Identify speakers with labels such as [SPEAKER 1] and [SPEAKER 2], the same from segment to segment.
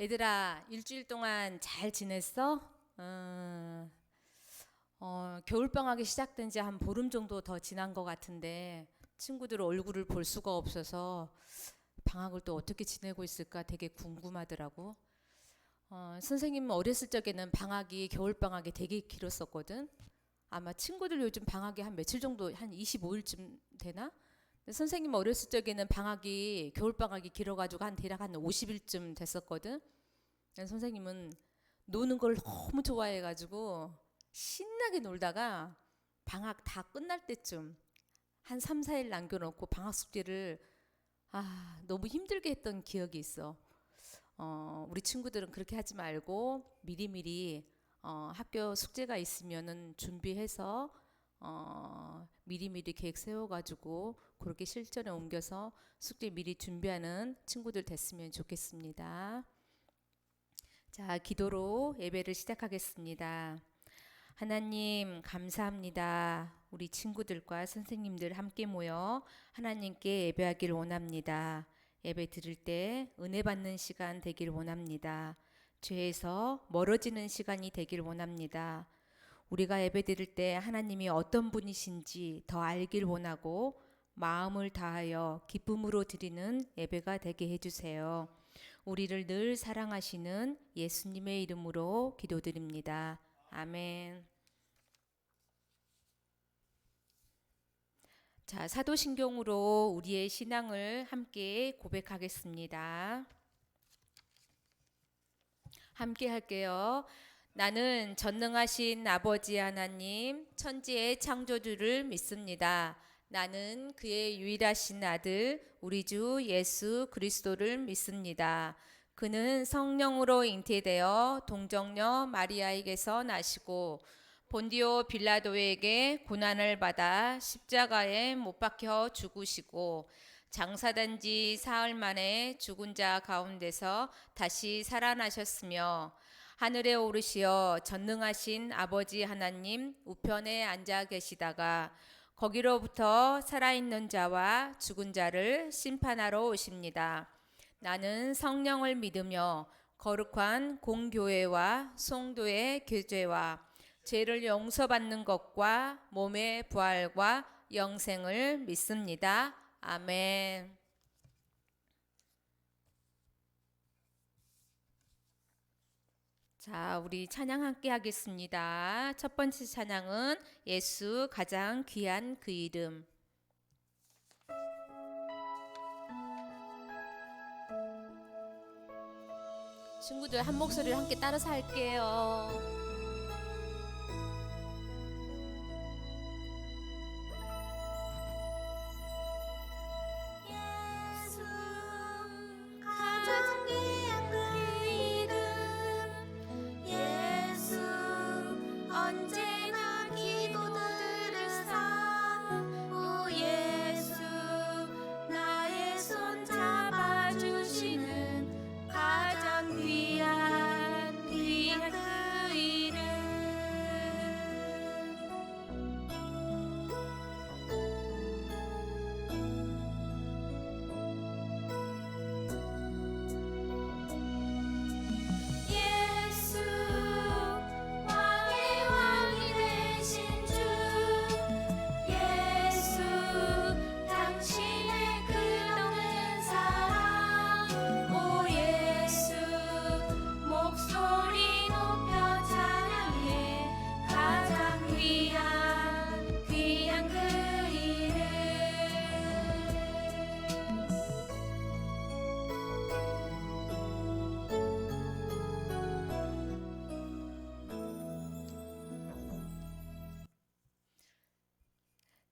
[SPEAKER 1] 얘들아, 일주일 동안 잘 지냈어? 겨울방학이 시작된 지 한 보름 정도 더 지난 것 같은데 친구들 얼굴을 볼 수가 없어서 방학을 또 어떻게 지내고 있을까 되게 궁금하더라고. 선생님 어렸을 적에는 겨울방학이 되게 길었었거든. 아마 친구들 요즘 방학이 한 며칠 정도, 한 25일쯤 되나? 근데 선생님 어렸을 적에는 겨울방학이 길어가지고 대략 한 50일쯤 됐었거든. 선생님은 노는 걸 너무 좋아해가지고 신나게 놀다가 방학 다 끝날 때쯤 한 3, 4일 남겨놓고 방학 숙제를 너무 힘들게 했던 기억이 있어. 우리 친구들은 그렇게 하지 말고 미리미리 학교 숙제가 있으면은 준비해서 미리미리 계획 세워가지고 그렇게 실전에 옮겨서 숙제 미리 준비하는 친구들 됐으면 좋겠습니다. 자, 기도로 예배를 시작하겠습니다. 하나님 감사합니다. 우리 친구들과 선생님들 함께 모여 하나님께 예배하기를 원합니다. 예배 드릴 때 은혜 받는 시간 되길 원합니다. 죄에서 멀어지는 시간이 되길 원합니다. 우리가 예배 드릴 때 하나님이 어떤 분이신지 더 알길 원하고 마음을 다하여 기쁨으로 드리는 예배가 되게 해주세요. 우리를 늘 사랑하시는 예수님의 이름으로 기도드립니다. 아멘. 자, 사도신경으로 우리의 신앙을 함께 고백하겠습니다. 함께 할게요. 나는 전능하신 아버지 하나님, 천지의 창조주를 믿습니다. 나는 그의 유일하신 아들, 우리 주 예수 그리스도를 믿습니다. 그는 성령으로 잉태되어 동정녀 마리아에게서 나시고 본디오 빌라도에게 고난을 받아 십자가에 못 박혀 죽으시고 장사된 지 사흘 만에 죽은 자 가운데서 다시 살아나셨으며 하늘에 오르시어 전능하신 아버지 하나님 우편에 앉아 계시다가 거기로부터 살아있는 자와 죽은 자를 심판하러 오십니다. 나는 성령을 믿으며 거룩한 공교회와 성도의 교제와 죄를 용서받는 것과 몸의 부활과 영생을 믿습니다. 아멘. 자, 우리 찬양 함께 하겠습니다. 첫 번째 찬양은 예수 가장 귀한 그 이름. 친구들 한 목소리를 함께 따라서 할게요.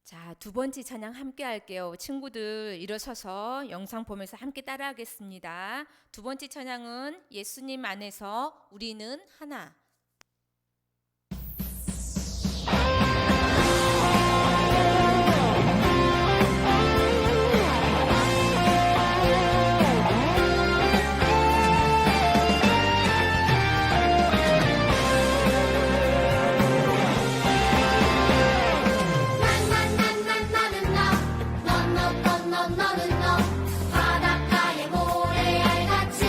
[SPEAKER 1] 자, 두 번째 찬양 함께 할게요. 친구들 일어서서 영상 보면서 함께 따라하겠습니다. 두 번째 찬양은 예수님 안에서 우리는 하나.
[SPEAKER 2] 너는 너 바닷가의 모래알같이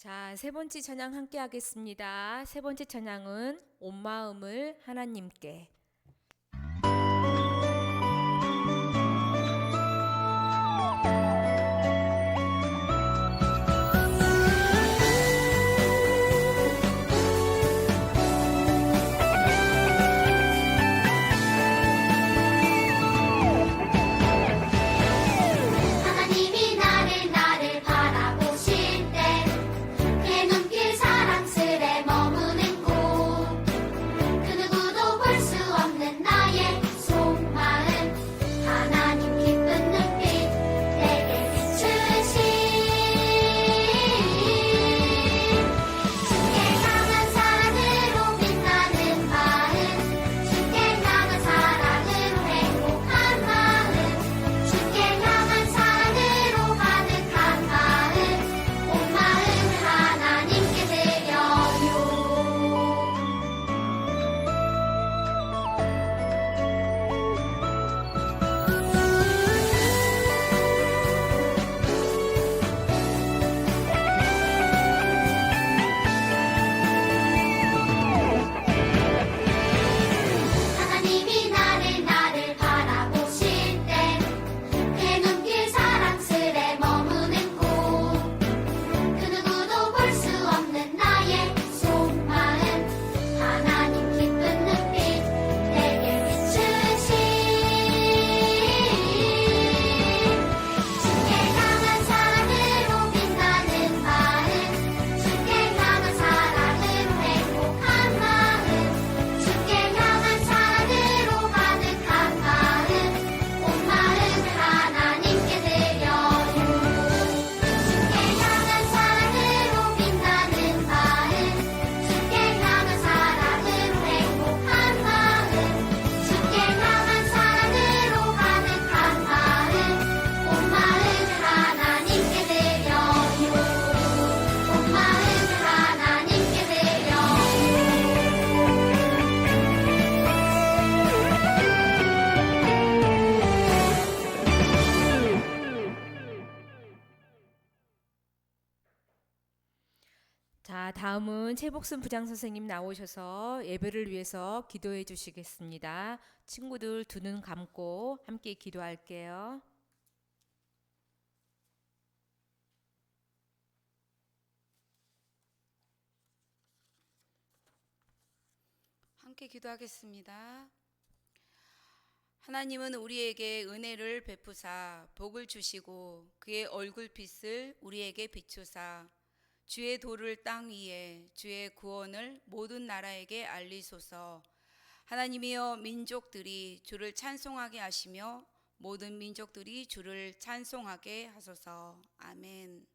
[SPEAKER 1] 자, 세 번째 찬양 함께 하겠습니다. 세 번째 찬양은 온 마음을 하나님께.
[SPEAKER 2] 하나님이 나를 바라보실 때 내 눈길 사랑스레 머무는 곳 그 누구도 볼 수 없는 나의 속마음 하나님 기쁜 눈빛 내게 비추신 주께 향한 사랑으로 빛나는 마음 주께 향한 사랑으로 행복한 마음 주께 향한 사랑으로 가득한 마음 온 마음을 하나님께 드려요. 하나님이 나를 바라보실 때 내 눈길 사랑스레 머무는 곳 그 누구도 볼 수 없는 나의 속마음 하나님 기쁜 눈빛 내게 비추신 주께 향한 사랑으로 빛나는 마음 주께 향한 사랑으로 행복한 마음 주께 향한 사랑으로 가득한 마음 온 마음을 하나님께 드려요. 주께 향한 사랑으로 빛나는 마음 주께 향한 사랑으로 행복한 마음 주께 향한 사랑으로 가득한 마음 온 마음을 하나님께 드려요. 온 마음을 하나님께 드려요.
[SPEAKER 1] 자, 다음은 최복순 부장 선생님 나오셔서 예배를 위해서 기도해 주시겠습니다. 친구들 두 눈 감고 함께 기도할게요.
[SPEAKER 3] 함께 기도하겠습니다. 하나님은 우리에게 은혜를 베푸사 복을 주시고 그의 얼굴빛을 우리에게 비추사 주의 도를 땅 위에 주의 구원을 모든 나라에게 알리소서. 하나님이여 민족들이 주를 찬송하게 하시며 모든 민족들이 주를 찬송하게 하소서. 아멘.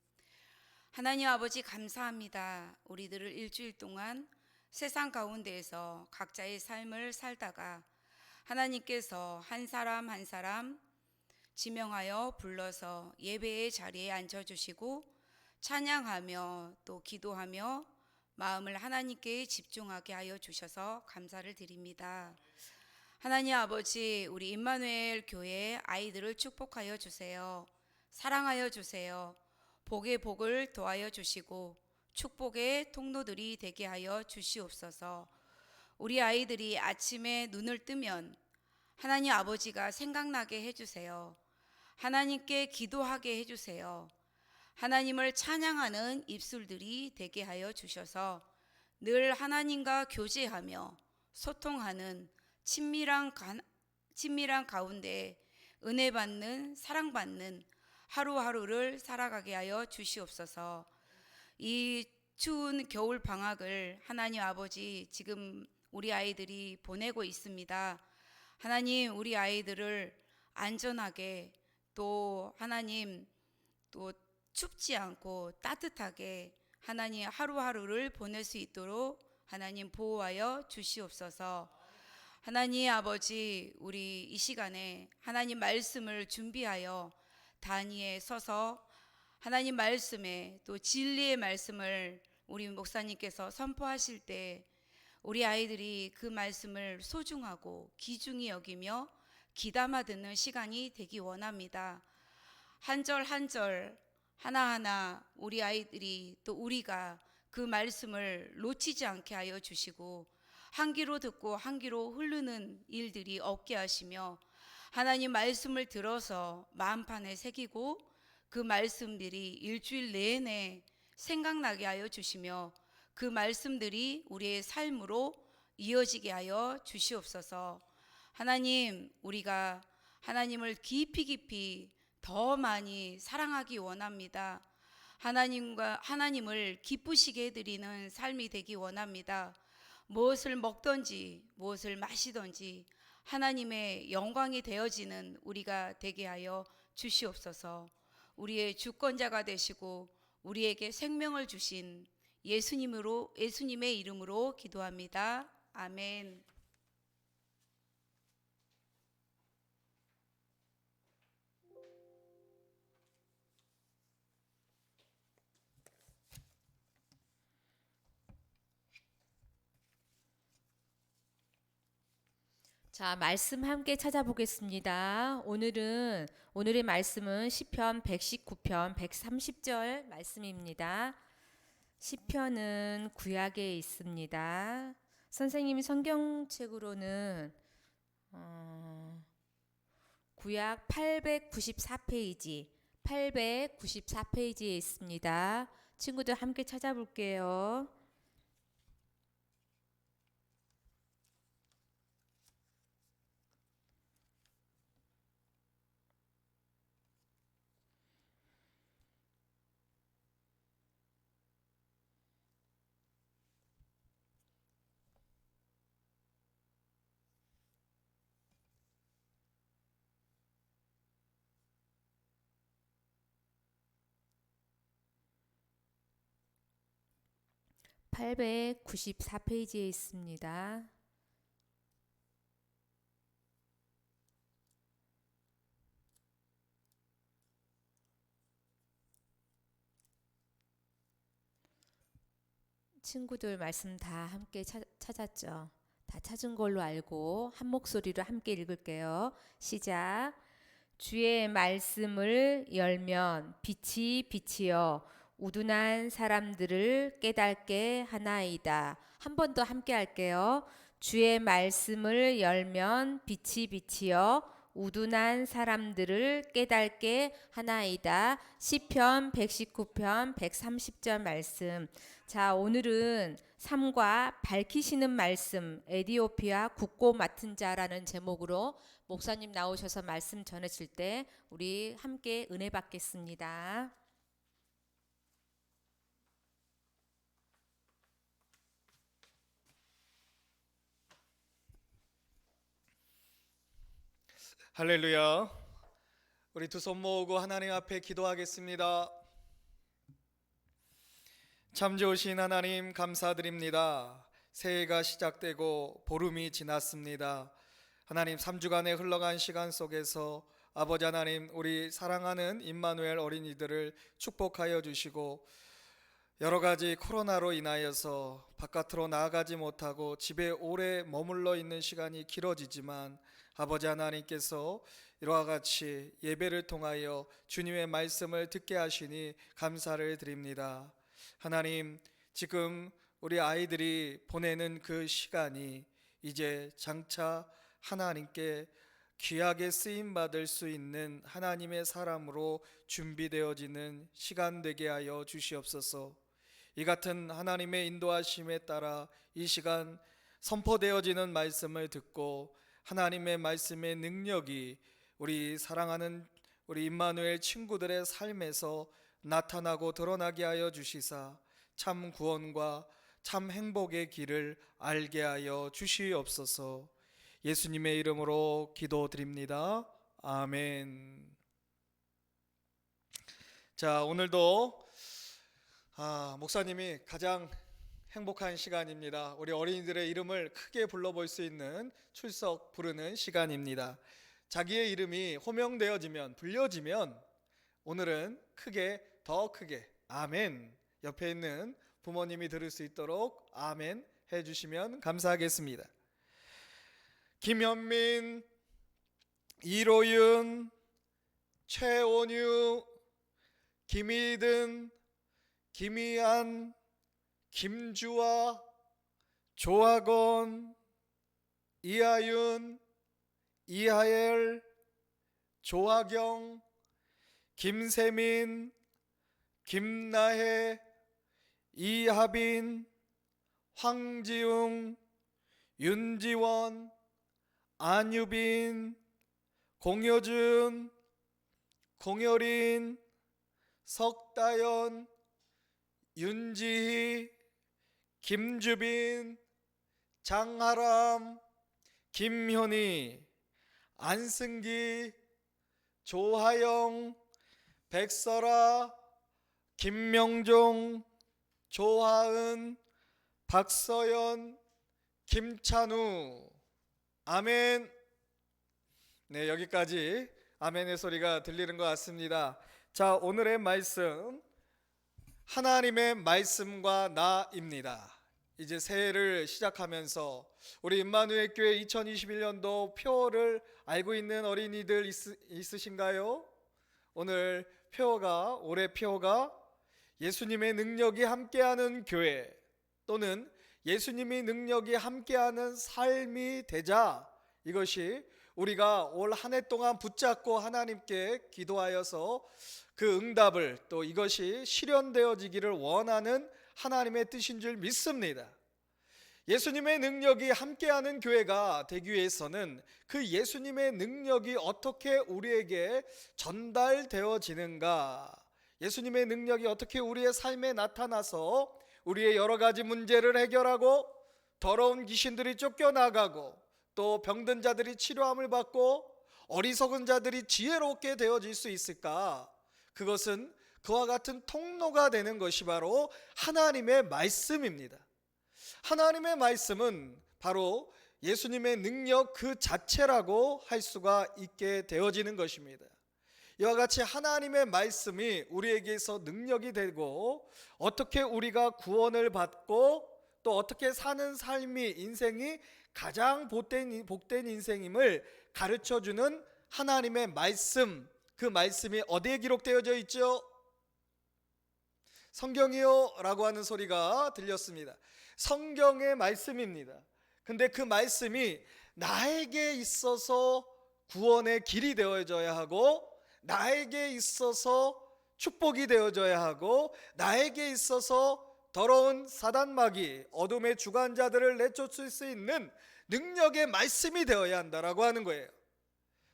[SPEAKER 3] 하나님 아버지 감사합니다. 우리들을 일주일 동안 세상 가운데에서 각자의 삶을 살다가 하나님께서 한 사람 한 사람 지명하여 불러서 예배의 자리에 앉혀주시고 찬양하며 또 기도하며 마음을 하나님께 집중하게 하여 주셔서 감사를 드립니다. 하나님 아버지, 우리 임마누엘 교회 아이들을 축복하여 주세요. 사랑하여 주세요. 복의 복을 더하여 주시고 축복의 통로들이 되게 하여 주시옵소서. 우리 아이들이 아침에 눈을 뜨면 하나님 아버지가 생각나게 해주세요. 하나님께 기도하게 해주세요. 하나님을 찬양하는 입술들이 되게 하여 주셔서 늘 하나님과 교제하며 소통하는 친밀한 가운데 은혜 받는 사랑받는 하루하루를 살아가게 하여 주시옵소서. 이 추운 겨울 방학을 하나님 아버지 지금 우리 아이들이 보내고 있습니다. 하나님 우리 아이들을 안전하게 또 하나님 또 춥지 않고 따뜻하게 하나님 하루하루를 보낼 수 있도록 하나님 보호하여 주시옵소서. 하나님 아버지 우리 이 시간에 하나님 말씀을 준비하여 단위에 서서 하나님 말씀에 또 진리의 말씀을 우리 목사님께서 선포하실 때 우리 아이들이 그 말씀을 소중하고 귀중히 여기며 귀담아 듣는 시간이 되기 원합니다. 한 절 한 절 하나하나 우리 아이들이 또 우리가 그 말씀을 놓치지 않게 하여 주시고 한 귀로 듣고 한 귀로 흐르는 일들이 없게 하시며 하나님 말씀을 들어서 마음판에 새기고 그 말씀들이 일주일 내내 생각나게 하여 주시며 그 말씀들이 우리의 삶으로 이어지게 하여 주시옵소서. 하나님, 우리가 하나님을 깊이 더 많이 사랑하기 원합니다. 하나님을 기쁘시게 해드리는 삶이 되기 원합니다. 무엇을 먹든지 무엇을 마시든지 하나님의 영광이 되어지는 우리가 되게 하여 주시옵소서. 우리의 주권자가 되시고 우리에게 생명을 주신 예수님의 이름으로 기도합니다. 아멘.
[SPEAKER 1] 자, 말씀 함께 찾아보겠습니다. 오늘의 말씀은 시편 119편 130절 말씀입니다. 시편은 구약에 있습니다. 선생님이 성경책으로는 구약 894페이지에 있습니다. 친구들 함께 찾아볼게요. (894페이지에) 있습니다. 친구들 말씀 다 함께 찾았죠? 다 찾은 걸로 알고 한 목소리로 함께 읽을게요. 시작. 주의 말씀을 열면 빛이 비치어 우둔한 사람들을 깨닫게 하나이다. 한 번 더 함께 할게요. 주의 말씀을 열면 빛이 비치어 우둔한 사람들을 깨닫게 하나이다. 시편 119편 130절 말씀. 자, 오늘은 삶과 밝히시는 말씀, 에디오피아 국고 맡은 자라는 제목으로 목사님 나오셔서 말씀 전하실 때 우리 함께 은혜 받겠습니다.
[SPEAKER 4] 할렐루야. 우리 두 손 모으고 하나님 앞에 기도하겠습니다. 참 좋으신 하나님 감사드립니다. 새해가 시작되고 보름이 지났습니다. 하나님 3주간의 흘러간 시간 속에서 아버지 하나님 우리 사랑하는 임마누엘 어린이들을 축복하여 주시고 여러 가지 코로나로 인하여서 바깥으로 나아가지 못하고 집에 오래 머물러 있는 시간이 길어지지만 아버지 하나님께서 이와 같이 예배를 통하여 주님의 말씀을 듣게 하시니 감사를 드립니다. 하나님, 지금 우리 아이들이 보내는 그 시간이 이제 장차 하나님께 귀하게 쓰임받을 수 있는 하나님의 사람으로 준비되어지는 시간 되게 하여 주시옵소서. 이 같은 하나님의 인도하심에 따라 이 시간 선포되어지는 말씀을 듣고 하나님의 말씀의 능력이 우리 사랑하는 우리 임마누엘 친구들의 삶에서 나타나고 드러나게 하여 주시사 참 구원과 참 행복의 길을 알게 하여 주시옵소서. 예수님의 이름으로 기도드립니다. 아멘. 자, 오늘도 목사님이 가장 행복한 시간입니다. 우리 어린이들의 이름을 크게 불러볼 수 있는 출석 부르는 시간입니다. 자기의 이름이 호명되어지면 불려지면 오늘은 크게 더 크게 아멘, 옆에 있는 부모님이 들을 수 있도록 아멘 해주시면 감사하겠습니다. 김현민, 이로윤, 최온유, 김희든, 김희안, 김주아, 조학원, 이하윤, 이하엘, 조하경, 김세민, 김나혜, 이하빈, 황지웅, 윤지원, 안유빈, 공효준, 공효린, 석다연, 윤지희, 김주빈, 장하람, 김현희, 안승기, 조하영, 백설아, 김명종, 조하은, 박서연, 김찬우. 아멘. 네, 여기까지 아멘의 소리가 들리는 것 같습니다. 자, 오늘의 말씀, 하나님의 말씀과 나입니다. 이제 새해를 시작하면서 우리 임마누엘 교회 2021년도 표를 알고 있는 어린이들 있으신가요? 오늘 표어가, 올해 표어가 예수님의 능력이 함께하는 교회 또는 예수님의 능력이 함께하는 삶이 되자, 이것이 우리가 올 한 해 동안 붙잡고 하나님께 기도하여서 그 응답을, 또 이것이 실현되어지기를 원하는 하나님의 뜻인 줄 믿습니다. 예수님의 능력이 함께하는 교회가 되기 위해서는 그 예수님의 능력이 어떻게 우리에게 전달되어지는가, 예수님의 능력이 어떻게 우리의 삶에 나타나서 우리의 여러 가지 문제를 해결하고 더러운 귀신들이 쫓겨나가고 또 병든 자들이 치료함을 받고 어리석은 자들이 지혜롭게 되어질 수 있을까? 그것은 그와 같은 통로가 되는 것이 바로 하나님의 말씀입니다. 하나님의 말씀은 바로 예수님의 능력 그 자체라고 할 수가 있게 되어지는 것입니다. 이와 같이 하나님의 말씀이 우리에게서 능력이 되고 어떻게 우리가 구원을 받고 또 어떻게 사는 삶이, 인생이 가장 복된 인생임을 가르쳐주는 하나님의 말씀, 그 말씀이 어디에 기록되어져 있죠? 성경이요 라고 하는 소리가 들렸습니다. 성경의 말씀입니다. 근데 그 말씀이 나에게 있어서 구원의 길이 되어져야 하고, 나에게 있어서 축복이 되어져야 하고, 나에게 있어서 더러운 사단마귀, 어둠의 주관자들을 내쫓을 수 있는 능력의 말씀이 되어야 한다라고 하는 거예요.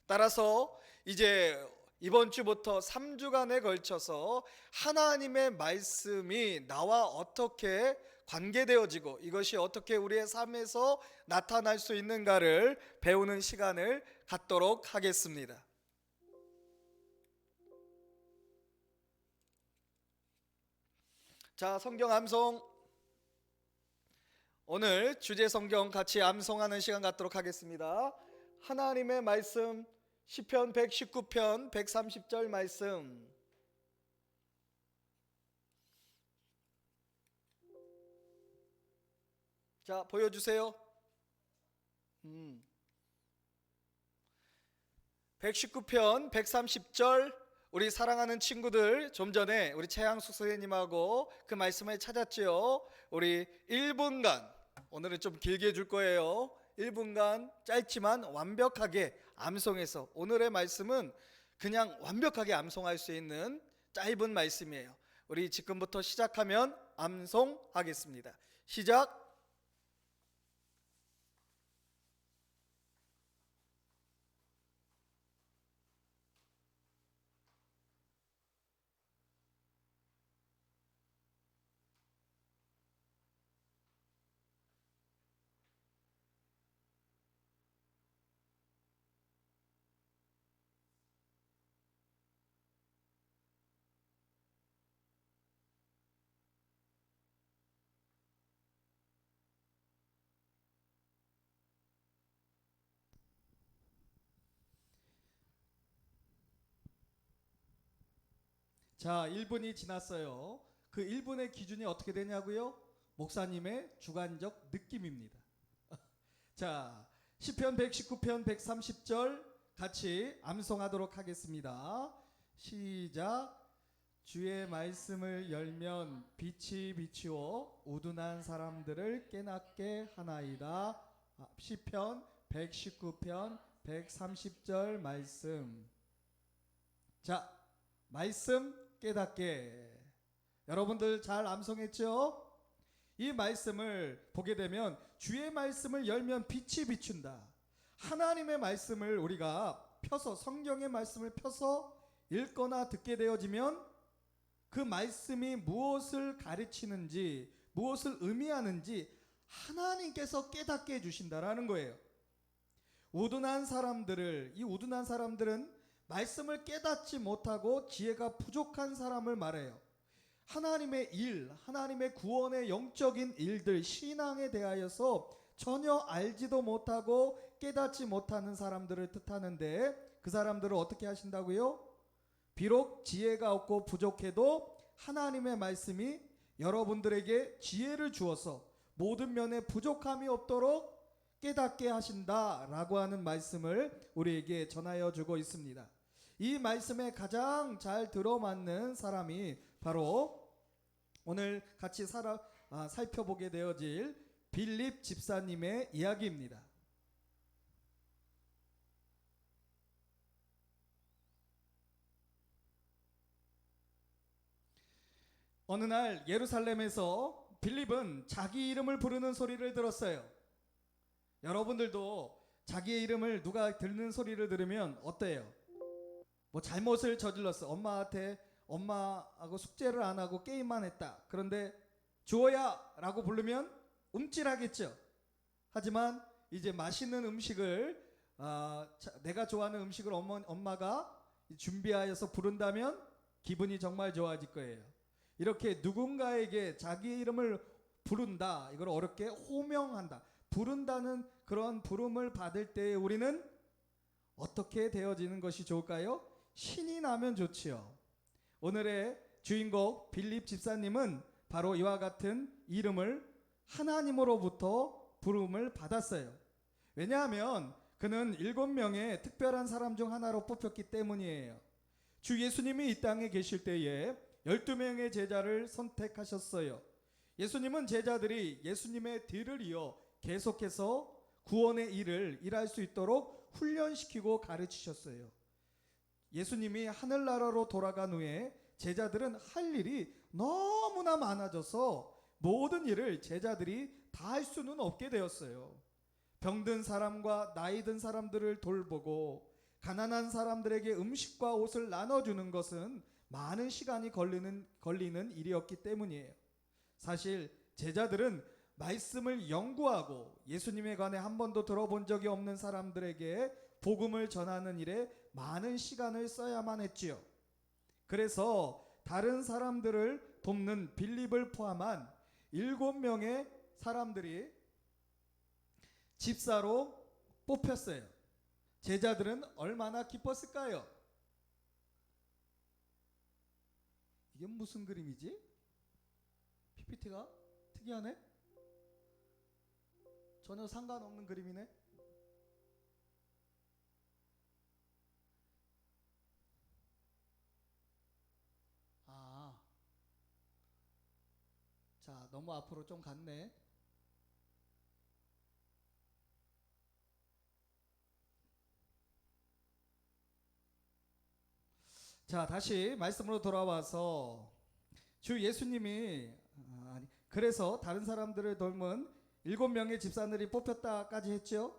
[SPEAKER 4] 따라서 이제 이번 주부터 3주간에 걸쳐서 하나님의 말씀이 나와 어떻게 관계되어지고 이것이 어떻게 우리의 삶에서 나타날 수 있는가를 배우는 시간을 갖도록 하겠습니다. 자, 성경 암송, 오늘 주제 성경 같이 암송하는 시간 갖도록 하겠습니다. 하나님의 말씀 시편 119편 130절 말씀. 자, 보여주세요. 119편 130절. 우리 사랑하는 친구들, 좀 전에 우리 최양숙 선생님하고 그 말씀을 찾았지요. 우리 1분간, 오늘은 좀 길게 해줄 거예요. 1분간 짧지만 완벽하게 암송해서, 오늘의 말씀은 그냥 완벽하게 암송할 수 있는 짧은 말씀이에요. 우리 지금부터 시작하면 암송하겠습니다. 시작. 자, 1분이 지났어요. 그 1분의 기준이 어떻게 되냐고요? 목사님의 주관적 느낌입니다. 자, 시편 119편 130절 같이 암송하도록 하겠습니다. 시작. 주의 말씀을 열면 빛이 비추어 우둔한 사람들을 깨닫게 하나이다. 시편 119편 130절 말씀. 자, 말씀 깨닫게. 여러분들 잘 암송했죠? 이 말씀을 보게 되면 주의 말씀을 열면 빛이 비춘다. 하나님의 말씀을 우리가 펴서, 성경의 말씀을 펴서 읽거나 듣게 되어지면 그 말씀이 무엇을 가르치는지, 무엇을 의미하는지 하나님께서 깨닫게 해주신다라는 거예요. 우둔한 사람들을, 이 우둔한 사람들은 말씀을 깨닫지 못하고 지혜가 부족한 사람을 말해요. 하나님의 일, 하나님의 구원의 영적인 일들, 신앙에 대하여서 전혀 알지도 못하고 깨닫지 못하는 사람들을 뜻하는데, 그 사람들을 어떻게 하신다고요? 비록 지혜가 없고 부족해도 하나님의 말씀이 여러분들에게 지혜를 주어서 모든 면에 부족함이 없도록 깨닫게 하신다라고 하는 말씀을 우리에게 전하여 주고 있습니다. 이 말씀에 가장 잘 들어맞는 사람이 바로 오늘 같이 살펴보게 되어질 빌립 집사님의 이야기입니다. 어느 날 예루살렘에서 빌립은 자기 이름을 부르는 소리를 들었어요. 여러분들도 자기의 이름을 누가 듣는 소리를 들으면 어때요? 뭐 잘못을 저질렀어. 엄마하고 숙제를 안 하고 게임만 했다. 그런데 주호야 라고 부르면 움찔하겠죠. 하지만 이제 맛있는 음식을 내가 좋아하는 음식을 엄마가 준비하여서 부른다면 기분이 정말 좋아질 거예요. 이렇게 누군가에게 자기의 이름을 부른다, 이걸 어렵게 호명한다, 부른다는 그런 부름을 받을 때 우리는 어떻게 되어지는 것이 좋을까요? 신이 나면 좋지요. 오늘의 주인공 빌립 집사님은 바로 이와 같은 이름을 하나님으로부터 부름을 받았어요. 왜냐하면 그는 7명의 특별한 사람 중 하나로 뽑혔기 때문이에요. 주 예수님이 이 땅에 계실 때에 12명의 제자를 선택하셨어요. 예수님은 제자들이 예수님의 뒤를 이어 계속해서 구원의 일을 일할 수 있도록 훈련시키고 가르치셨어요. 예수님이 하늘나라로 돌아간 후에 제자들은 할 일이 너무나 많아져서 모든 일을 제자들이 다 할 수는 없게 되었어요. 병든 사람과 나이 든 사람들을 돌보고 가난한 사람들에게 음식과 옷을 나눠주는 것은 많은 시간이 걸리는 일이었기 때문이에요. 사실 제자들은 말씀을 연구하고 예수님에 관해 한 번도 들어본 적이 없는 사람들에게 복음을 전하는 일에 많은 시간을 써야만 했지요. 그래서 다른 사람들을 돕는 빌립을 포함한 7명의 사람들이 집사로 뽑혔어요. 제자들은 얼마나 기뻤을까요? 이게 무슨 그림이지? PPT가 특이하네? 전혀 상관없는 그림이네? 자, 너무 앞으로 좀 갔네. 자, 다시 말씀으로 돌아와서 주 예수님이 그래서 다른 사람들을 돕는 7명의 집사들이 뽑혔다까지 했죠.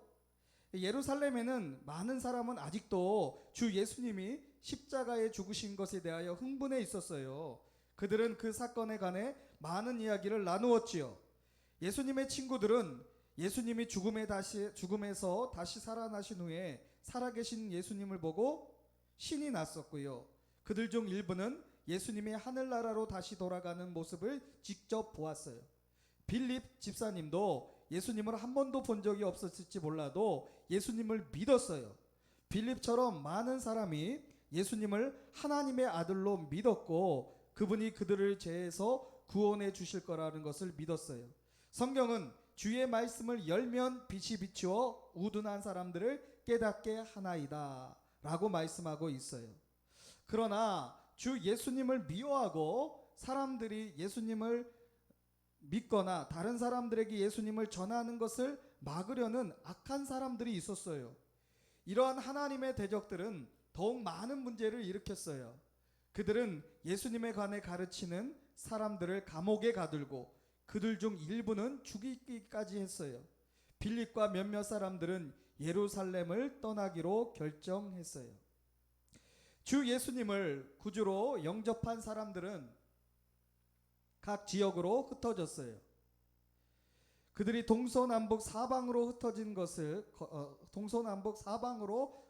[SPEAKER 4] 예루살렘에는 많은 사람은 아직도 주 예수님이 십자가에 죽으신 것에 대하여 흥분해 있었어요. 그들은 그 사건에 관해 많은 이야기를 나누었지요. 예수님의 친구들은 예수님이 죽음에서 다시 살아나신 후에 살아계신 예수님을 보고 신이 났었고요. 그들 중 일부는 예수님이 하늘나라로 다시 돌아가는 모습을 직접 보았어요. 빌립 집사님도 예수님을 한 번도 본 적이 없었을지 몰라도 예수님을 믿었어요. 빌립처럼 많은 사람이 예수님을 하나님의 아들로 믿었고 그분이 그들을 죄에서 구원해 주실 거라는 것을 믿었어요. 성경은 주의 말씀을 열면 빛이 비추어 우둔한 사람들을 깨닫게 하나이다 라고 말씀하고 있어요. 그러나
[SPEAKER 5] 주 예수님을 미워하고 사람들이 예수님을 믿거나 다른 사람들에게 예수님을 전하는 것을 막으려는 악한 사람들이 있었어요. 이러한 하나님의 대적들은 더욱 많은 문제를 일으켰어요. 그들은 예수님에 관해 가르치는 사람들을 감옥에 가두고 그들 중 일부는 죽이기까지 했어요. 빌립과 몇몇 사람들은 예루살렘을 떠나기로 결정했어요. 주 예수님을 구주로 영접한 사람들은 각 지역으로 흩어졌어요. 그들이 동서남북 사방으로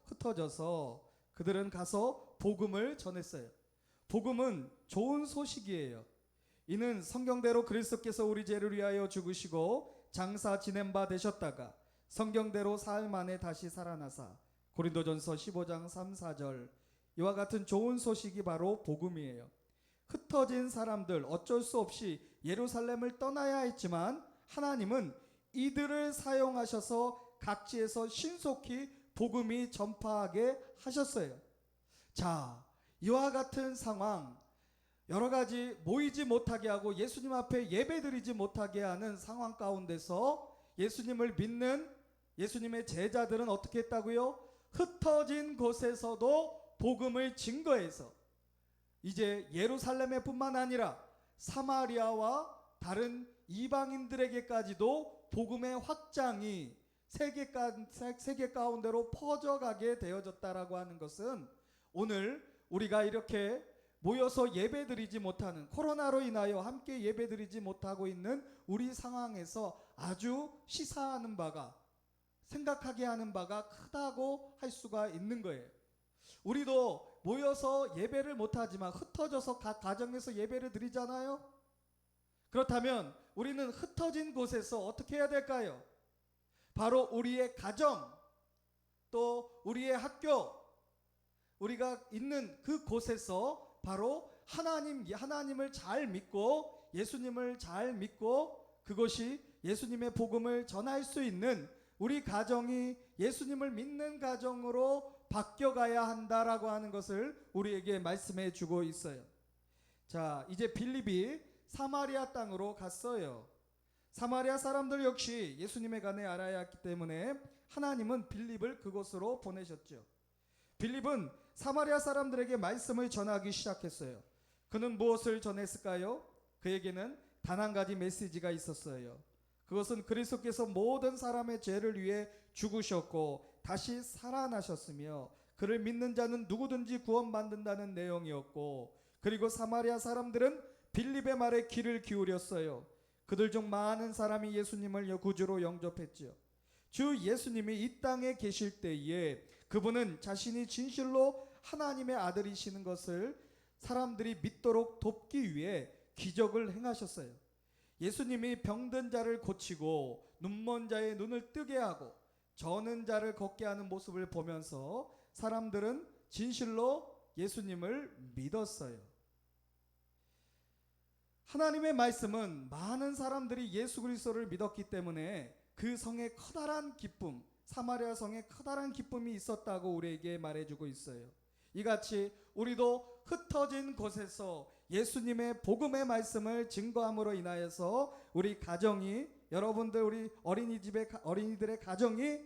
[SPEAKER 5] 흩어져서 그들은 가서 복음을 전했어요. 복음은 좋은 소식이에요. 이는 성경대로 그리스도께서 우리 죄를 위하여 죽으시고 장사 지낸 바 되셨다가 성경대로 사흘 만에 다시 살아나사 고린도전서 15장 3, 4절 이와 같은 좋은 소식이 바로 복음이에요. 흩어진 사람들 어쩔 수 없이 예루살렘을 떠나야 했지만 하나님은 이들을 사용하셔서 각지에서 신속히 복음이 전파하게 하셨어요. 자, 이와 같은 상황, 여러 가지 모이지 못하게 하고 예수님 앞에 예배드리지 못하게 하는 상황 가운데서 예수님을 믿는 예수님의 제자들은 어떻게 했다고요? 흩어진 곳에서도 복음을 증거해서 이제 예루살렘에 뿐만 아니라 사마리아와 다른 이방인들에게까지도 복음의 확장이 세계 가운데로 퍼져가게 되어졌다라고 하는 것은 오늘 우리가 이렇게 모여서 예배드리지 못하는 코로나로 인하여 함께 예배드리지 못하고 있는 우리 상황에서 아주 시사하는 바가 생각하게 하는 바가 크다고 할 수가 있는 거예요. 우리도 모여서 예배를 못하지만 흩어져서 각 가정에서 예배를 드리잖아요. 그렇다면 우리는 흩어진 곳에서 어떻게 해야 될까요? 바로 우리의 가정, 또 우리의 학교, 우리가 있는 그 곳에서 바로 하나님을 잘 믿고 예수님을 잘 믿고 그것이 예수님의 복음을 전할 수 있는 우리 가정이 예수님을 믿는 가정으로 바뀌어가야 한다라고 하는 것을 우리에게 말씀해 주고 있어요. 자, 이제 빌립이 사마리아 땅으로 갔어요. 사마리아 사람들 역시 예수님에 관해 알아야 했기 때문에 하나님은 빌립을 그곳으로 보내셨죠. 빌립은 사마리아 사람들에게 말씀을 전하기 시작했어요. 그는 무엇을 전했을까요? 그에게는 단 한 가지 메시지가 있었어요. 그것은 그리스도께서 모든 사람의 죄를 위해 죽으셨고 다시 살아나셨으며 그를 믿는 자는 누구든지 구원받는다는 내용이었고, 그리고 사마리아 사람들은 빌립의 말에 귀를 기울였어요. 그들 중 많은 사람이 예수님을 구주로 영접했죠. 주 예수님이 이 땅에 계실 때에 그분은 자신이 진실로 하나님의 아들이시는 것을 사람들이 믿도록 돕기 위해 기적을 행하셨어요. 예수님이 병든 자를 고치고 눈먼 자의 눈을 뜨게 하고 저는 자를 걷게 하는 모습을 보면서 사람들은 진실로 예수님을 믿었어요. 하나님의 말씀은 많은 사람들이 예수 그리스도를 믿었기 때문에 그 성에 커다란 기쁨, 사마리아 성에 커다란 기쁨이 있었다고 우리에게 말해주고 있어요. 이같이 우리도 흩어진 곳에서 예수님의 복음의 말씀을 증거함으로 인하여서 우리 가정이, 여러분들 우리 어린이들의 가정이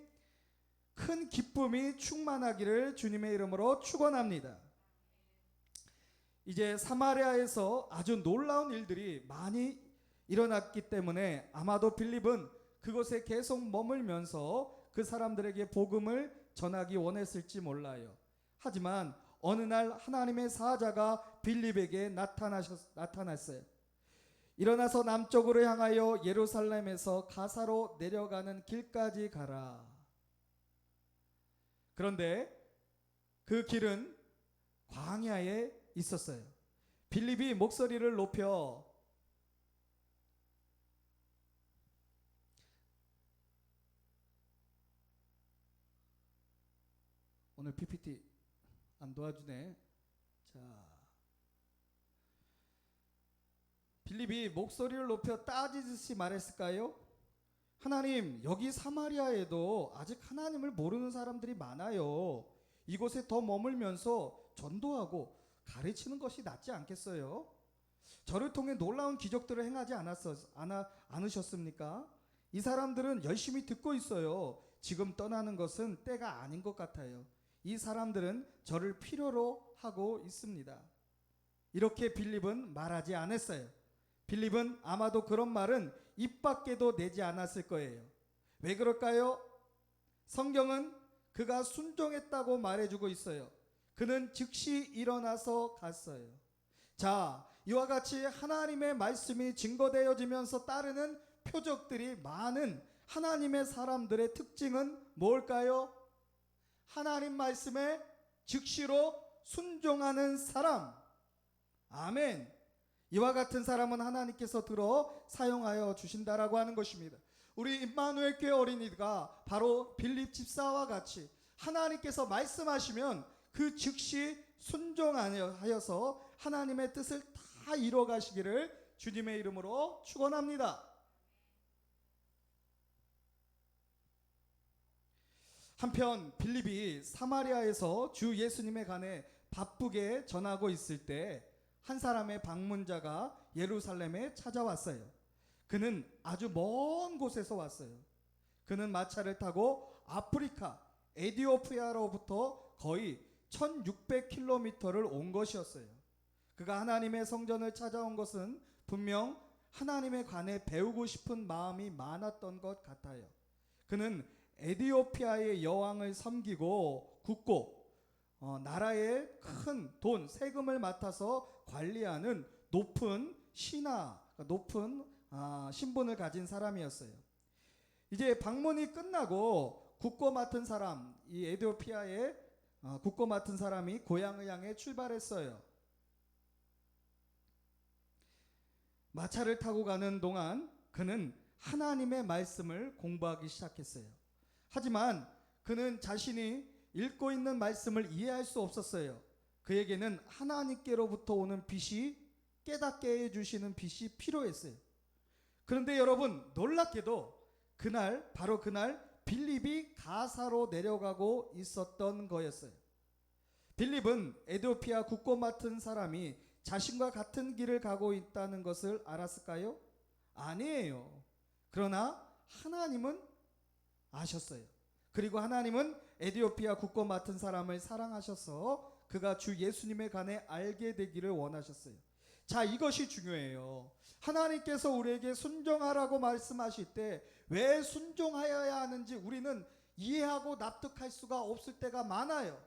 [SPEAKER 5] 큰 기쁨이 충만하기를 주님의 이름으로 축원합니다. 이제 사마리아에서 아주 놀라운 일들이 많이 일어났기 때문에 아마도 빌립은 그곳에 계속 머물면서 그 사람들에게 복음을 전하기 원했을지 몰라요. 하지만 어느 날 하나님의 사자가 빌립에게 나타났어요. 일어나서 남쪽으로 향하여 예루살렘에서 가사로 내려가는 길까지 가라. 그런데 그 길은 광야에 있었어요. 빌립이 목소리를 높여 오늘 PPT 안 도와주네. 자, 빌립이 목소리를 높여 따지듯이 말했을까요? 하나님, 여기 사마리아에도 아직 하나님을 모르는 사람들이 많아요. 이곳에 더 머물면서 전도하고 가르치는 것이 낫지 않겠어요? 저를 통해 놀라운 기적들을 행하지 않으셨습니까? 이 사람들은 열심히 듣고 있어요. 지금 떠나는 것은 때가 아닌 것 같아요. 이 사람들은 저를 필요로 하고 있습니다. 이렇게 빌립은 말하지 않았어요. 빌립은 아마도 그런 말은 입 밖에도 내지 않았을 거예요. 왜 그럴까요? 성경은 그가 순종했다고 말해주고 있어요. 그는 즉시 일어나서 갔어요. 자, 이와 같이 하나님의 말씀이 증거되어지면서 따르는 표적들이 많은 하나님의 사람들의 특징은 뭘까요? 하나님 말씀에 즉시로 순종하는 사람. 아멘. 이와 같은 사람은 하나님께서 들어 사용하여 주신다라고 하는 것입니다. 우리 임마누엘 교회 어린이가 바로 빌립 집사와 같이 하나님께서 말씀하시면 그 즉시 순종하여서 하나님의 뜻을 다 이루어 가시기를 주님의 이름으로 축원합니다. 한편 빌립이 사마리아에서 주 예수님에 관해 바쁘게 전하고 있을 때 한 사람의 방문자가 예루살렘에 찾아왔어요. 그는 아주 먼 곳에서 왔어요. 그는 마차를 타고 아프리카 에디오피아로부터 거의 1600km를 온 것이었어요. 그가 하나님의 성전을 찾아온 것은 분명 하나님에 관해 배우고 싶은 마음이 많았던 것 같아요. 그는 에디오피아의 여왕을 섬기고 국고 나라의 큰 돈 세금을 맡아서 관리하는 높은 신분을 가진 사람이었어요. 이제 방문이 끝나고 국고 맡은 사람, 이 에디오피아의 국고 맡은 사람이 고향을 향해 출발했어요. 마차를 타고 가는 동안 그는 하나님의 말씀을 공부하기 시작했어요. 하지만 그는 자신이 읽고 있는 말씀을 이해할 수 없었어요. 그에게는 하나님께로부터 오는 빛이 깨닫게 해주시는 빛이 필요했어요. 그런데 여러분, 놀랍게도 바로 그날 빌립이 가사로 내려가고 있었던 거였어요. 빌립은 에디오피아 국고 맡은 사람이 자신과 같은 길을 가고 있다는 것을 알았을까요? 아니에요. 그러나 하나님은 아셨어요. 그리고 하나님은 에디오피아 국고 맡은 사람을 사랑하셔서 그가 주 예수님에 관해 알게 되기를 원하셨어요. 자, 이것이 중요해요. 하나님께서 우리에게 순종하라고 말씀하실 때 왜 순종하여야 하는지 우리는 이해하고 납득할 수가 없을 때가 많아요.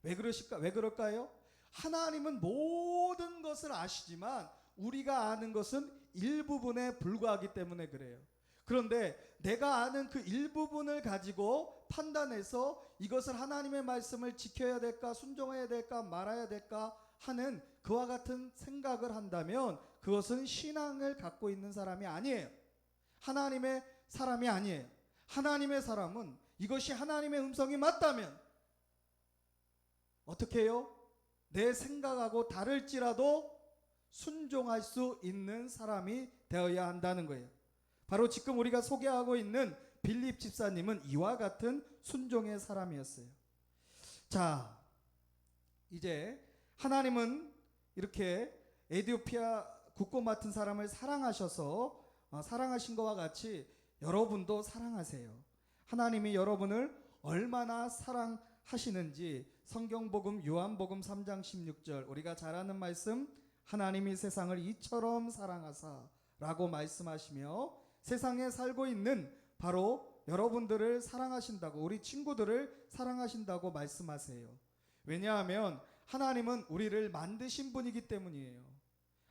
[SPEAKER 5] 왜 그럴까요? 하나님은 모든 것을 아시지만 우리가 아는 것은 일부분에 불과하기 때문에 그래요. 그런데 내가 아는 그 일부분을 가지고 판단해서 이것을 하나님의 말씀을 지켜야 될까, 순종해야 될까, 말아야 될까 하는 그와 같은 생각을 한다면 그것은 신앙을 갖고 있는 사람이 아니에요. 하나님의 사람이 아니에요. 하나님의 사람은 이것이 하나님의 음성이 맞다면 어떻게 해요? 내 생각하고 다를지라도 순종할 수 있는 사람이 되어야 한다는 거예요. 바로 지금 우리가 소개하고 있는 빌립 집사님은 이와 같은 순종의 사람이었어요. 자, 이제 하나님은 이렇게 에디오피아 국고 맡은 사람을 사랑하셔서 사랑하신 것과 같이 여러분도 사랑하세요. 하나님이 여러분을 얼마나 사랑하시는지 성경복음 요한복음 3장 16절 우리가 잘 아는 말씀, 하나님이 세상을 이처럼 사랑하사 라고 말씀하시며 세상에 살고 있는 바로 여러분들을 사랑하신다고, 우리 친구들을 사랑하신다고 말씀하세요. 왜냐하면 하나님은 우리를 만드신 분이기 때문이에요.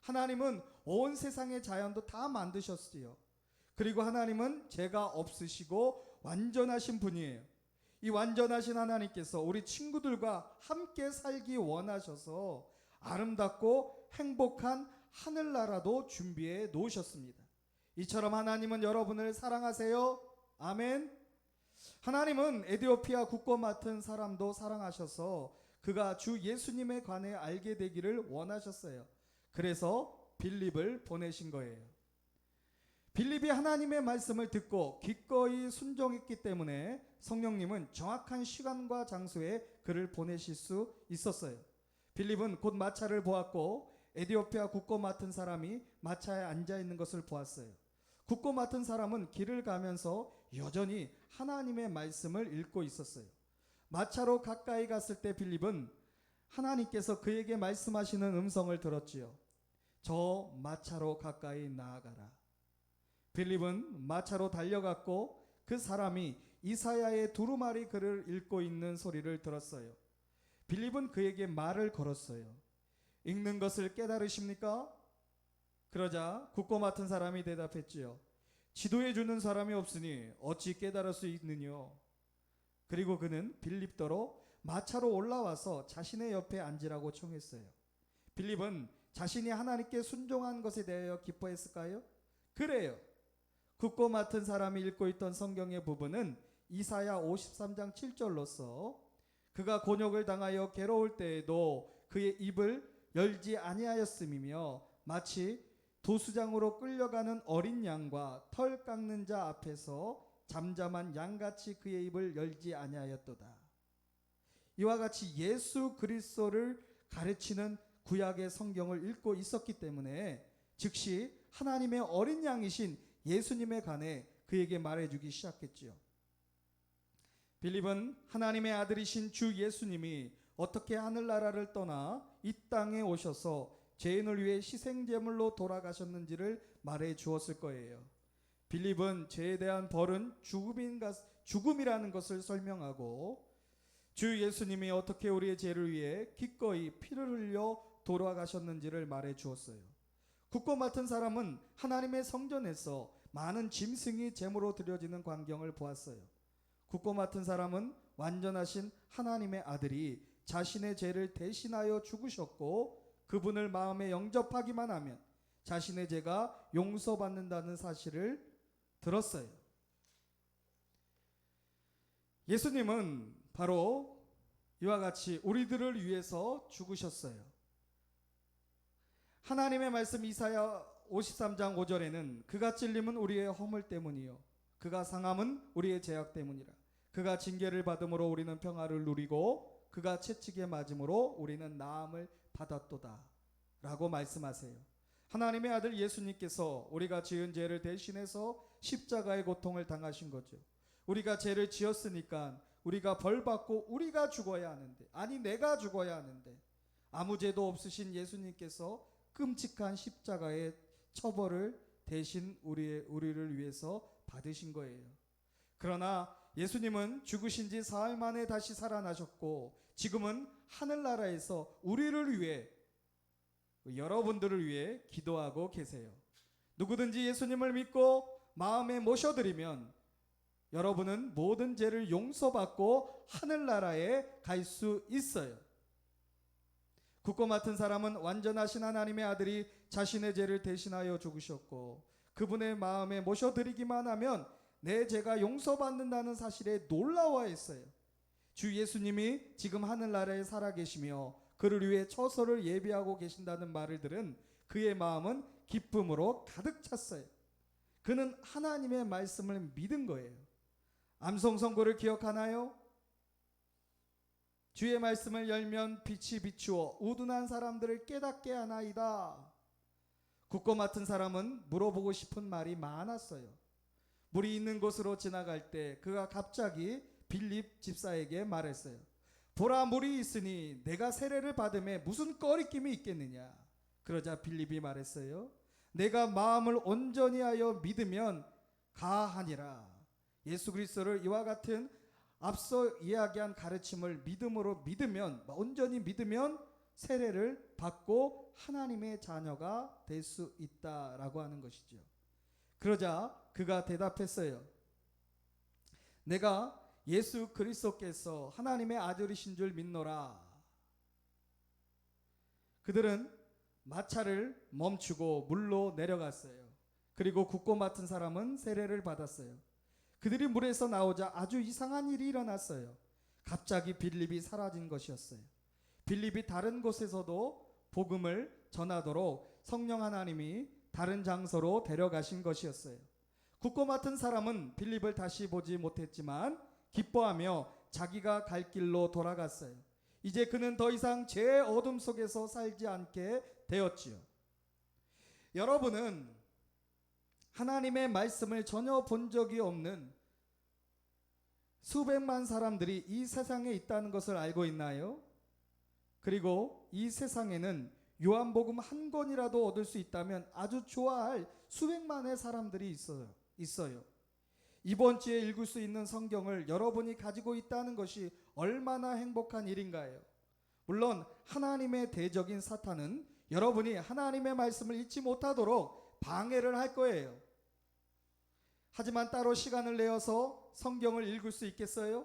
[SPEAKER 5] 하나님은 온 세상의 자연도 다 만드셨어요. 그리고 하나님은 죄가 없으시고 완전하신 분이에요. 이 완전하신 하나님께서 우리 친구들과 함께 살기 원하셔서 아름답고 행복한 하늘나라도 준비해 놓으셨습니다. 이처럼 하나님은 여러분을 사랑하세요. 아멘. 하나님은 에디오피아 국고 맡은 사람도 사랑하셔서 그가 주 예수님에 관해 알게 되기를 원하셨어요. 그래서 빌립을 보내신 거예요. 빌립이 하나님의 말씀을 듣고 기꺼이 순종했기 때문에 성령님은 정확한 시간과 장소에 그를 보내실 수 있었어요. 빌립은 곧 마차를 보았고 에디오피아 국고 맡은 사람이 마차에 앉아 있는 것을 보았어요. 국고 맡은 사람은 길을 가면서 여전히 하나님의 말씀을 읽고 있었어요. 마차로 가까이 갔을 때 빌립은 하나님께서 그에게 말씀하시는 음성을 들었지요. 저 마차로 가까이 나아가라. 빌립은 마차로 달려갔고 그 사람이 이사야의 두루마리 글을 읽고 있는 소리를 들었어요. 빌립은 그에게 말을 걸었어요. 읽는 것을 깨달으십니까? 그러자 국고 맡은 사람이 대답했지요. 지도해 주는 사람이 없으니 어찌 깨달을 수 있느뇨? 그리고 그는 빌립더러 마차로 올라와서 자신의 옆에 앉으라고 청했어요. 빌립은 자신이 하나님께 순종한 것에 대하여 기뻐했을까요? 그래요. 국고 맡은 사람이 읽고 있던 성경의 부분은 이사야 53장 7절로서 그가 곤욕을 당하여 괴로울 때에도 그의 입을 열지 아니하였음이며 마치 도수장으로 끌려가는 어린 양과 털 깎는 자 앞에서 잠잠한 양같이 그의 입을 열지 아니하였도다. 이와 같이 예수 그리스도를 가르치는 구약의 성경을 읽고 있었기 때문에 즉시 하나님의 어린 양이신 예수님에 관해 그에게 말해주기 시작했지요. 빌립은 하나님의 아들이신 주 예수님이 어떻게 하늘나라를 떠나 이 땅에 오셔서 죄인을 위해 희생제물로 돌아가셨는지를 말해 주었을 거예요. 빌립은 죄에 대한 벌은 죽음이라는 것을 설명하고 주 예수님이 어떻게 우리의 죄를 위해 기꺼이 피를 흘려 돌아가셨는지를 말해 주었어요. 국고 맡은 사람은 하나님의 성전에서 많은 짐승이 제물로 드려지는 광경을 보았어요. 국고 맡은 사람은 완전하신 하나님의 아들이 자신의 죄를 대신하여 죽으셨고 그분을 마음에 영접하기만 하면 자신의 죄가 용서받는다는 사실을 들었어요. 예수님은 바로 이와 같이 우리들을 위해서 죽으셨어요. 하나님의 말씀 이사야 53장 5절에는 그가 찔림은 우리의 허물 때문이요 그가 상함은 우리의 죄악 때문이라. 그가 징계를 받음으로 우리는 평화를 누리고 그가 채찍에 맞음으로 우리는 나음을 받았도다 라고 말씀하세요. 하나님의 아들 예수님께서 우리가 지은 죄를 대신해서 십자가의 고통을 당하신 거죠. 우리가 죄를 지었으니까 우리가 벌받고 우리가 죽어야 하는데, 아니 내가 죽어야 하는데, 아무 죄도 없으신 예수님께서 끔찍한 십자가의 처벌을 대신 우리를 위해서 받으신 거예요. 그러나 예수님은 죽으신 지 사흘 만에 다시 살아나셨고 지금은 하늘나라에서 우리를 위해, 여러분들을 위해 기도하고 계세요. 누구든지 예수님을 믿고 마음에 모셔드리면 여러분은 모든 죄를 용서받고 하늘나라에 갈 수 있어요. 국고 맡은 사람은 완전하신 하나님의 아들이 자신의 죄를 대신하여 죽으셨고 그분의 마음에 모셔드리기만 하면 내 죄가 용서받는다는 사실에 놀라워했어요. 주 예수님이 지금 하늘나라에 살아계시며 그를 위해 처소를 예비하고 계신다는 말을 들은 그의 마음은 기쁨으로 가득 찼어요. 그는 하나님의 말씀을 믿은 거예요. 암송 선고를 기억하나요? 주의 말씀을 열면 빛이 비추어 우둔한 사람들을 깨닫게 하나이다. 국고 맡은 사람은 물어보고 싶은 말이 많았어요. 물이 있는 곳으로 지나갈 때 그가 갑자기 빌립 집사에게 말했어요. 보라, 물이 있으니 내가 세례를 받음에 무슨 꺼리낌이 있겠느냐. 그러자 빌립이 말했어요. 내가 마음을 온전히 하여 믿으면 가하니라. 예수 그리스도를 이와 같은 앞서 이야기한 가르침을 믿음으로 믿으면, 온전히 믿으면 세례를 받고 하나님의 자녀가 될 수 있다라고 하는 것이죠. 그러자 그가 대답했어요. 내가 예수 그리스도께서 하나님의 아들이신 줄 믿노라. 그들은 마차를 멈추고 물로 내려갔어요. 그리고 국고 맡은 사람은 세례를 받았어요. 그들이 물에서 나오자 아주 이상한 일이 일어났어요. 갑자기 빌립이 사라진 것이었어요. 빌립이 다른 곳에서도 복음을 전하도록 성령 하나님이 다른 장소로 데려가신 것이었어요. 국고 맡은 사람은 빌립을 다시 보지 못했지만 기뻐하며 자기가 갈 길로 돌아갔어요. 이제 그는 더 이상 죄의 어둠 속에서 살지 않게 되었지요. 여러분은 하나님의 말씀을 전혀 본 적이 없는 수백만 사람들이 이 세상에 있다는 것을 알고 있나요? 그리고 이 세상에는 요한복음 한 권이라도 얻을 수 있다면 아주 좋아할 수백만의 사람들이 있어요. 이번 주에 읽을 수 있는 성경을 여러분이 가지고 있다는 것이 얼마나 행복한 일인가요? 물론 하나님의 대적인 사탄은 여러분이 하나님의 말씀을 읽지 못하도록 방해를 할 거예요. 하지만 따로 시간을 내어서 성경을 읽을 수 있겠어요?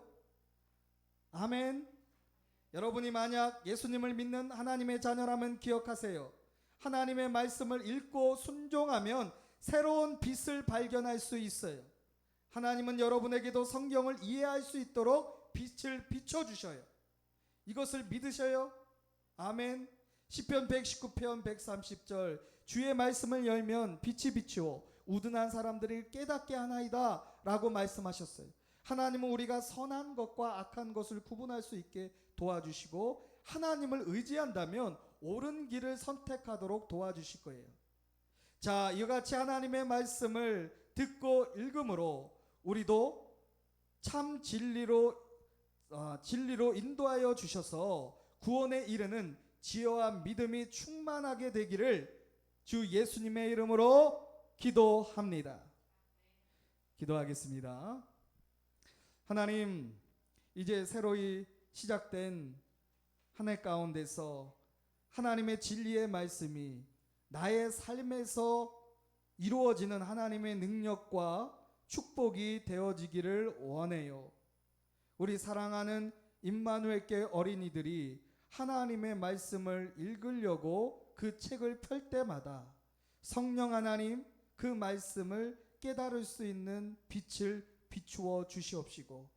[SPEAKER 5] 아멘. 여러분이 만약 예수님을 믿는 하나님의 자녀라면 기억하세요. 하나님의 말씀을 읽고 순종하면 새로운 빛을 발견할 수 있어요. 하나님은 여러분에게도 성경을 이해할 수 있도록 빛을 비춰주셔요. 이것을 믿으셔요? 아멘. 시편 119편 130절 주의 말씀을 열면 빛이 비추어 우둔한 사람들을 깨닫게 하나이다 라고 말씀하셨어요. 하나님은 우리가 선한 것과 악한 것을 구분할 수 있게 도와주시고 하나님을 의지한다면 옳은 길을 선택하도록 도와주실 거예요. 자, 이와 같이 하나님의 말씀을 듣고 읽음으로 우리도 참 진리로 인도하여 주셔서 구원에 이르는 지혜와 믿음이 충만하게 되기를 주 예수님의 이름으로 기도합니다. 기도하겠습니다. 하나님, 이제 새로이 시작된 한 해 가운데서 하나님의 진리의 말씀이 나의 삶에서 이루어지는 하나님의 능력과 축복이 되어지기를 원해요. 우리 사랑하는 임마누엘교회 어린이들이 하나님의 말씀을 읽으려고 그 책을 펼 때마다 성령 하나님 그 말씀을 깨달을 수 있는 빛을 비추어 주시옵시고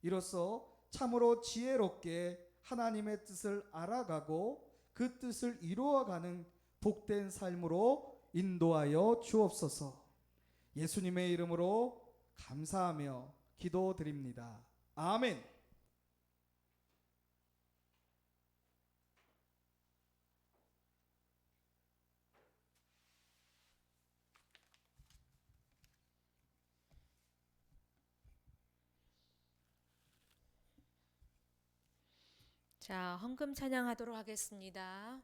[SPEAKER 5] 이로써 참으로 지혜롭게 하나님의 뜻을 알아가고 그 뜻을 이루어가는 복된 삶으로 인도하여 주옵소서. 예수님의 이름으로 감사하며 기도드립니다. 아멘.
[SPEAKER 1] 자, 헌금 찬양하도록 하겠습니다.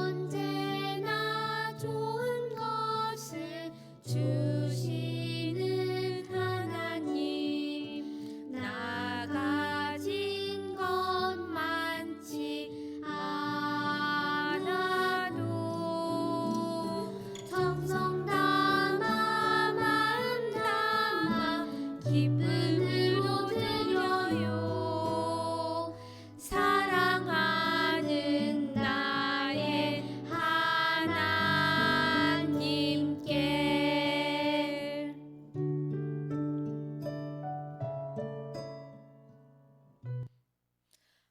[SPEAKER 2] 언제나 좋은 것을 주시는 하나님 나 가진 것 많지 않아도 정성 담아 마음 담아 기쁨으로 드려요 사랑하는 나의 하나님께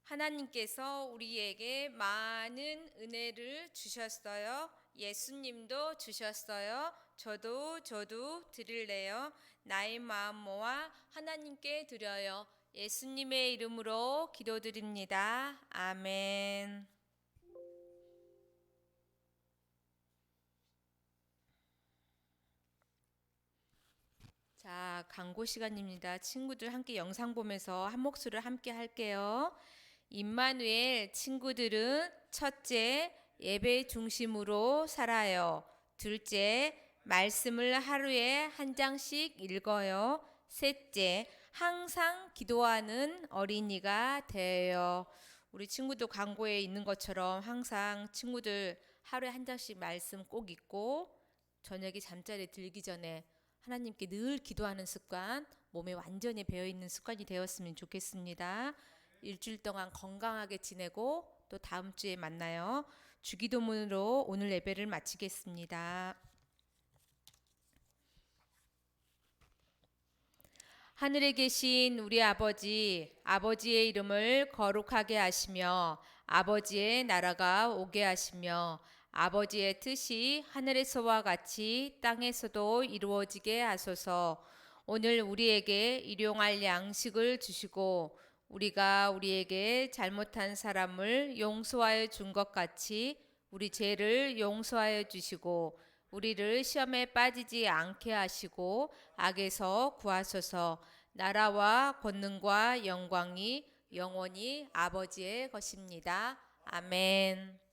[SPEAKER 1] 하나님께서 우리에게 많은 은혜를 주셨어요. 예수님도 주셨어요. 저도 드릴래요. 나의 마음 모아 하나님께 드려요. 예수님의 이름으로 기도드립니다. 아멘. 자, 광고 시간입니다. 친구들 함께 영상 보면서 한 목소리를 함께 할게요. 임마누엘 친구들은 첫째, 예배 중심으로 살아요. 둘째, 말씀을 하루에 한 장씩 읽어요. 셋째, 항상 기도하는 어린이가 되어요. 우리 친구들 광고에 있는 것처럼 항상 친구들 하루에 한 장씩 말씀 꼭 읽고 저녁에 잠자리에 들기 전에 하나님께 늘 기도하는 습관, 몸에 완전히 배어있는 습관이 되었으면 좋겠습니다. 일주일 동안 건강하게 지내고 또 다음 주에 만나요. 주기도문으로 오늘 예배를 마치겠습니다. 하늘에 계신 우리 아버지, 아버지의 이름을 거룩하게 하시며 아버지의 나라가 오게 하시며 아버지의 뜻이 하늘에서와 같이 땅에서도 이루어지게 하소서. 오늘 우리에게 일용할 양식을 주시고 우리가 우리에게 잘못한 사람을 용서하여 준 것 같이 우리 죄를 용서하여 주시고 우리를 시험에 빠지지 않게 하시고 악에서 구하소서. 나라와 권능과 영광이 영원히 아버지의 것입니다. 아멘.